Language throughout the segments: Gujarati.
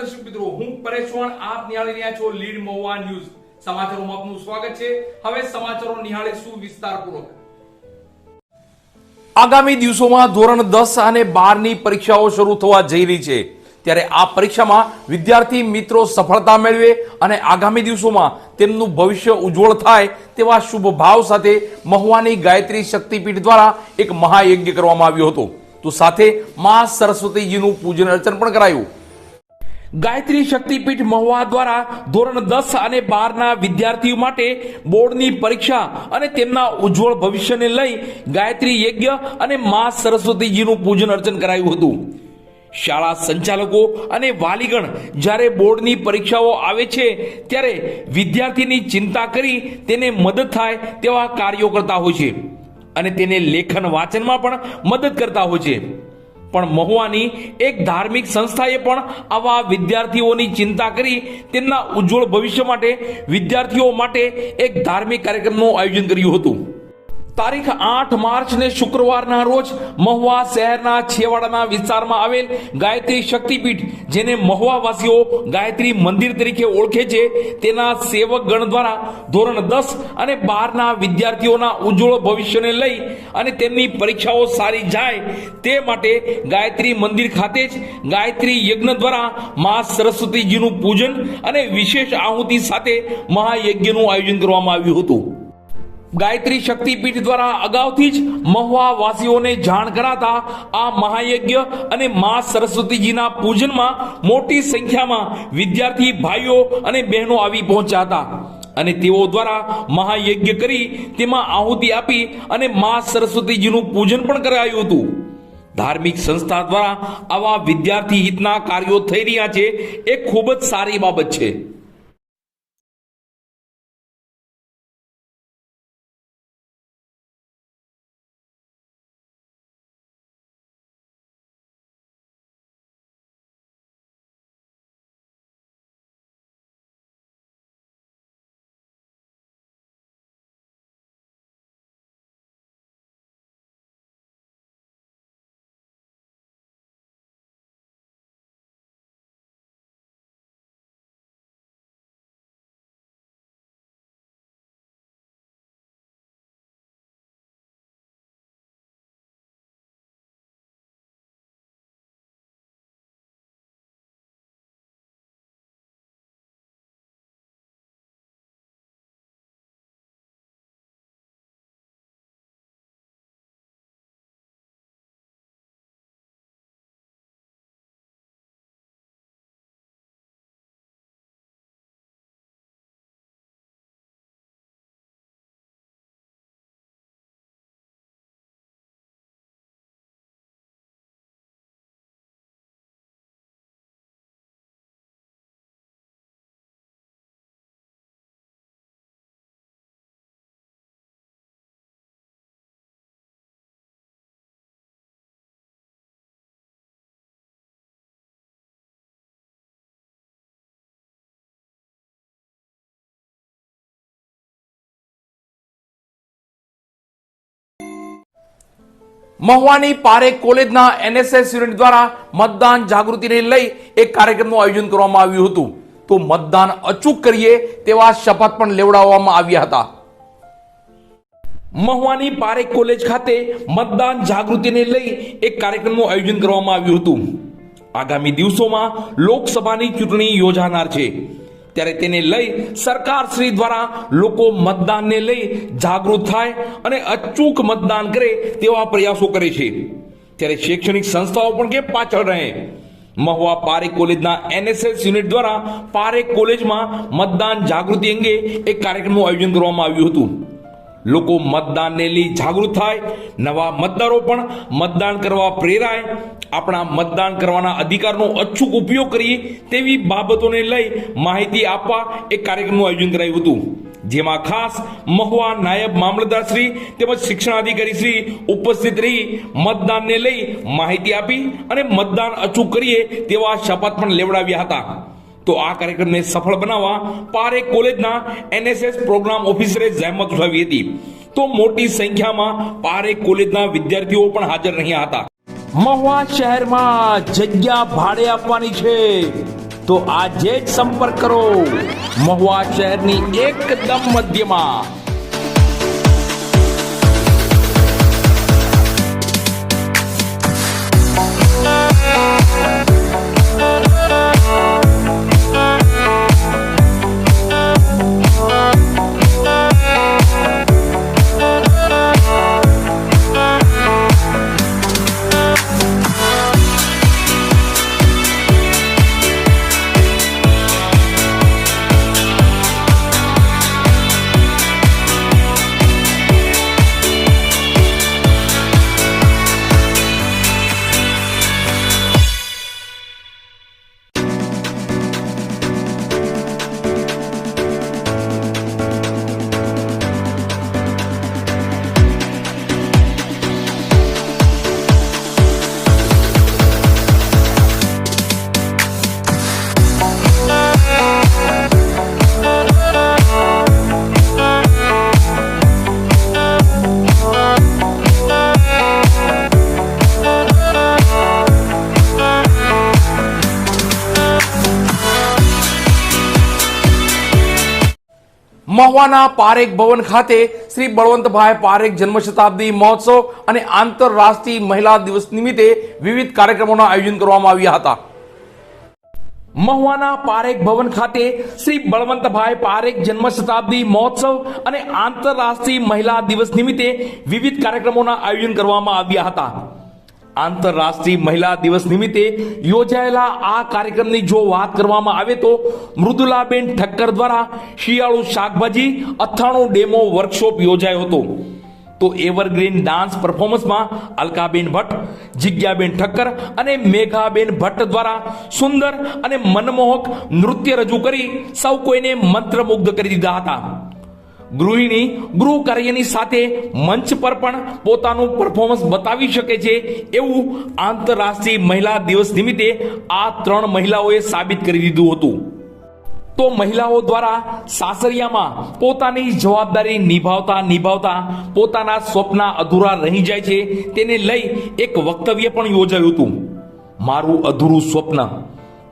દર્શક મિત્રો, હું પરેશ ચૌહાણ, આપ નિહાળી રહ્યા છો લીડ મહુવા ન્યૂઝ. સમાચારોમાં આપનું સ્વાગત છે. હવે સમાચારો નિહાળીશું વિસ્તારપૂર્વક. આગામી દિવસોમાં ધોરણ 10 અને 12 ની પરીક્ષાઓ શરૂ થવા જઈ રહી છે. ત્યારે આ પરીક્ષામાં વિદ્યાર્થી મિત્રો સફળતા મેળવે અને આગામી દિવસોમાં તેમનું ભવિષ્ય ઉજ્જવળ થાય તેવા શુભ ભાવ સાથે મહુવાની ગાયત્રી શક્તિપીઠ દ્વારા એક મહાયજ્ઞ કરવામાં આવ્યો હતો. તો સાથે મા સરસ્વતીજીનું પૂજન અર્ચન પણ કરાયું. ગાયત્રી શક્તિપીઠ મહુવા દ્વારા ધોરણ 10 અને 12 ના વિદ્યાર્થીઓ માટે બોર્ડની પરીક્ષા અને તેમના ઉજ્જવળ ભવિષ્યને લઈ ગાયત્રી યજ્ઞ અને મા સરસ્વતીજીનું પૂજન અર્ચન કરાયું હતું. શાળા સંચાલકો અને વાલીગણ જ્યારે બોર્ડની પરીક્ષાઓ આવે છે ત્યારે વિદ્યાર્થીની ચિંતા કરી તેને મદદ થાય તેવા કાર્યો કરતા હોય છે અને તેને લેખન વાંચનમાં પણ મદદ કરતા હોય છે. પણ મહુવાની એક ધાર્મિક સંસ્થાએ પણ આવા વિદ્યાર્થીઓની ચિંતા કરી તેમના ઉજ્જવળ ભવિષ્ય માટે વિદ્યાર્થીઓ માટે એક ધાર્મિક કાર્યક્રમનું આયોજન કર્યું હતું. તારીખ 8 માર્ચને શુક્રવારના રોજ મહુવા શહેરના છેવાડાના વિસ્તારમાં આવેલ ગાયત્રી શક્તિપીઠ, જેને મહુવાવાસીઓ ગાયત્રી મંદિર તરીકે ઓળખે છે, તેના સેવક ગણ દ્વારા ધોરણ 10 અને 12 ના વિદ્યાર્થીઓના ઉજ્જવળ ભવિષ્યને લઈ અને તેમની પરીક્ષાઓ સારી જાય તે માટે ગાયત્રી મંદિર ખાતે જ ગાયત્રી યજ્ઞ દ્વારા મા સરસ્વતીજીનું પૂજન અને વિશેષ આહુતિ સાથે મહાયજ્ઞનું આયોજન કરવામાં આવ્યું હતું. ગાયત્રી શક્તિપીઠ દ્વારા અગાઉથી જ મહુવા વાસીઓને જાણ કરાતા આ મહાયજ્ઞ અને મા સરસ્વતીજીના પૂજનમાં મોટી સંખ્યામાં વિદ્યાર્થી ભાઈઓ અને બહેનો આવી પહોંચ્યા હતા અને તેઓ દ્વારા મહાયજ્ઞ કરી તેમાં આહુતિ આપી અને મા સરસ્વતીજીનું પૂજન પણ કરાયું હતું. ધાર્મિક સંસ્થા દ્વારા આવા વિદ્યાર્થી હિતના કાર્યો થઈ રહ્યા છે એ ખૂબ જ સારી બાબત છે. મહુવાની પારેખ કોલેજના એનએસએસ યુનિટ દ્વારા મતદાન જાગૃતિને લઈ એક કાર્યક્રમનું આયોજન કરવામાં આવ્યું હતું. તો મતદાન અચૂક કરીએ તેવા શપથ પણ લેવડાવવામાં આવ્યા હતા. મહુવાની પારેખ કોલેજ ખાતે મતદાન જાગૃતિને લઈ એક કાર્યક્રમનું આયોજન કરવામાં આવ્યું હતું. આગામી દિવસોમાં લોકસભાની ચૂંટણી યોજાનાર છે ત્યારે તેને લઈ સરકાર શ્રી દ્વારા લોકો મતદાનને લઈ જાગૃત થાય અને અચૂક મતદાન કરે તેવા પ્રયાસો કરે છે. ત્યારે શૈક્ષણિક સંસ્થાઓ પણ કે પાછળ રહે. મહુવા પારેખ કોલેજના એનએસએસ યુનિટ દ્વારા પારેખ કોલેજમાં મતદાન જાગૃતિ અંગે એક કાર્યક્રમનું આયોજન કરવામાં આવ્યું હતું. લોકો મતદાનને લઈ જાગૃત થાય, નવા મતદારો પણ મતદાન કરવા પ્રેરાય, આપણા મતદાન કરવાના અધિકારનો અચૂક ઉપયોગ કરીએ તેવી બાબતોને લઈ માહિતી આપવા એક કાર્યક્રમનું આયોજન કરાયું હતું. જેમાં ખાસ મહુવા નાયબ મામલતદાર શ્રી તેમજ શિક્ષણાધિકારી શ્રી ઉપસ્થિત રહી મતદાનને લઈ માહિતી આપી અને મતદાન અચૂક કરીએ તેવા શપથ પણ લેવડાવ્યા હતા. તો આ કાર્યક્રમને સફળ બનાવવા પારેખ કોલેજના એનએસએસ પ્રોગ્રામ ઓફિસરે જહેમત ઉઠાવી હતી. તો મોટી સંખ્યામાં પારેખ કોલેજના વિદ્યાર્થીઓ પણ હાજર રહ્યા હતા. મહુવા શહેરમાં જગ્યા ભાડે આપવાની છે. તો આજે જ સંપર્ક કરો મહુવા શહેરની એકદમ મધ્યમાં. મહુવાના પારેખ ભવન ખાતે શ્રી બળવંતભાઈ પારેખ જન્મ શતાબ્દી મહોત્સવ અને આંતરરાષ્ટ્રીય મહિલા દિવસ નિમિત્તે વિવિધ કાર્યક્રમોના આયોજન કરવામાં આવ્યા હતા. મહુવાના પારેખ ભવન ખાતે શ્રી બળવંતભાઈ પારેખ જન્મ શતાબ્દી મહોત્સવ અને આંતરરાષ્ટ્રીય મહિલા દિવસ નિમિત્તે વિવિધ કાર્યક્રમોના આયોજન કરવામાં આવ્યા હતા. આંતરરાષ્ટ્રીય મહિલા દિવસ નિમિત્તે યોજાયેલા આ કાર્યક્રમની જો વાત કરવામાં આવે તો મૃદુલાબેન ઠક્કર દ્વારા શિયાળુ શાકભાજી અથાણું ડેમો વર્કશોપ યોજાયો હતો. તો એવરગ્રીન ડાન્સ પરફોર્મન્સમાં અલકાબેન ભટ્ટ, જિજ્ઞાબેન ઠક્કર અને મેઘાબેન ભટ્ટ દ્વારા સુંદર અને મનમોહક નૃત્ય રજૂ કરી સૌ કોઈને મંત્રમુગ્ધ કરી દીધા હતા. ગૃહિણી ગૃહ કાર્યની સાથે મંચ પર પણ પોતાનું પરફોર્મન્સ બતાવી શકે છે એવું આંતરરાષ્ટ્રીય મહિલા દિવસ નિમિત્તે આ 3 મહિલાઓએ સાબિત કરી દીધું હતું. તો મહિલાઓ દ્વારા સાસરિયામાં પોતાની જવાબદારી નિભાવતા પોતાના સ્વપ્ન અધૂરા રહી જાય છે તેને લઈ એક વક્તવ્ય પણ યોજાયું હતું, મારું અધૂરું સ્વપ્ન,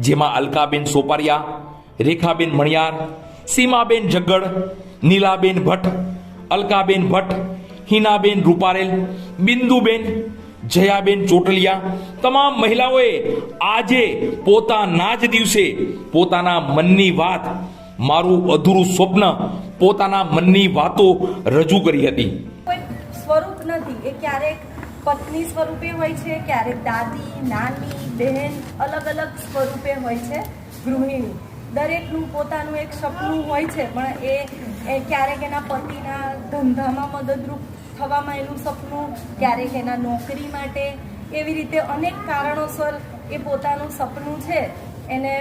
જેમાં અલકાબેન સોપારિયા, રેખાબેન મણિયાર, સીમાબેન જગ્ગડ, નીલાબેન ભટ્ટ, અલકાબેન ભટ્ટ, હિનાબેન રૂપારેલ, બિંદુબેન, જયાબેન ચોટલિયા તમામ મહિલાઓએ આજે પોતાના જ દિવસે પોતાના મનની વાત, મારું અધૂરું સ્વપ્ન, પોતાના મનની વાતો રજૂ કરી હતી. કોઈ સ્વરૂપ નથી, એ ક્યારેક પત્ની સ્વરૂપે હોય છે, ક્યારેક દાદી, નાની, બહેન, અલગ અલગ સ્વરૂપે હોય છે. ગૃહિણી દરેકનું પોતાનું એક સપનું હોય છે, પણ એ ક્યારેક એના પતિના ધંધામાં મદદરૂપ થવામાં એનું સપનું, ક્યારેક એના નોકરી માટે, એવી રીતે અનેક કારણોસર એ પોતાનું સપનું છે એને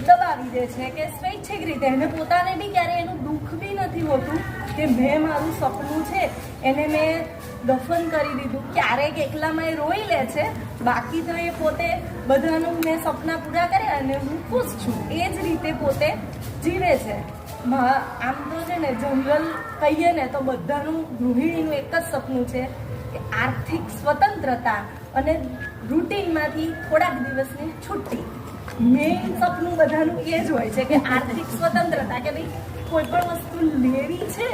દબાવી દે છે કે સ્વૈચ્છિક રીતે એને પોતાને બી ક્યારેય એનું દુઃખ બી નથી હોતું કે મેં મારું સપનું છે એને મેં દફન કરી દીધું. ક્યારેક એકલામાં એ રોઈ લે છે, બાકી તો એ પોતે બધાનું મેં સપના પૂરા કર્યા અને હું ખુશ છું એ જ રીતે પોતે જીવે છે. આમ તો છે ને જનરલ કહીએ ને તો બધાનું ગૃહિણીનું એક જ સપનું છે કે આર્થિક સ્વતંત્રતા અને રૂટીનમાંથી થોડાક દિવસની છુટ્ટી. મેઇન સપનું બધાનું એ જ હોય છે કે આર્થિક સ્વતંત્રતા, કે ભાઈ કોઈ પણ વસ્તુ લેવી છે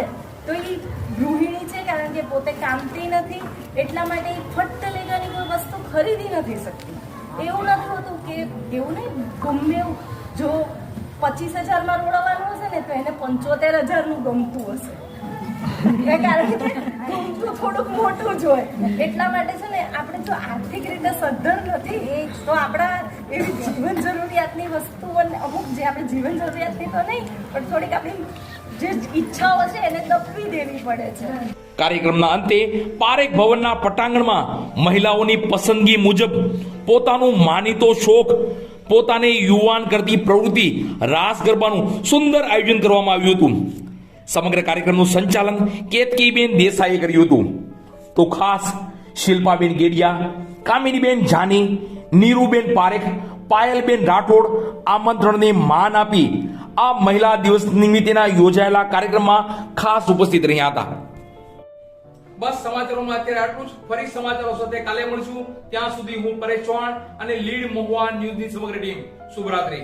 તો એ ગૃહિણી છે, કારણ કે પોતે કામતી નથી એટલા માટે ફટ્ટ લેગાની કોઈ વસ્તુ ખરીદી નથી શકતી. એવું નથી હોતું કે એવું નહીં, ગમે એવું જો 25,000માં રોડવાનું હશે ને તો એને 75,000નું ગમતું હશે, કારણ કે ગમતું થોડુંક મોટું જ હોય. એટલા માટે છે ને આપણે જો આર્થિક રીતે સદ્ધર નથી તો આપણા એવી જીવન જરૂરિયાતની વસ્તુઓને અમુક જે આપણે જીવન જરૂરિયાતની તો નહીં પણ થોડીક આપણી જે ઈચ્છાઓ છે એને દબવી દેવી પડે છે. કાર્યક્રમના અંતે પારેખ ભવનના પટાંગણમાં મહિલાઓની પસંદગી મુજબ પોતાનું માનીતો શોખ, પોતાને યુવાન કરતી પ્રવૃત્તિ રાસ ગરબાનું સુંદર આયોજન કરવામાં આવ્યું હતું. સમગ્ર કાર્યક્રમનું સંચાલન કેતકીબેન દેસાઈએ કર્યું હતું. તો ખાસ શિલ્પાબેન ગેડિયા, કામિનીબેન જાની, નીરુબેન પારેખ, પાયલબેન રાઠોડ આમંત્રણને માન આપી આ મહિલા દિવસ નિમિત્તેના યોજાયેલા કાર્યક્રમમાં ખાસ ઉપસ્થિત રહ્યા હતા. બસ સમાચારોમાં અત્યારે આટલું જ. ફરી સમાચારો સાથે કાલે મળીશું. ત્યાં સુધી હું પરેશ ચૌહાણ અને લીડ મહુવા ન્યૂઝની સમગ્ર ટીમ શુભરાત્રી.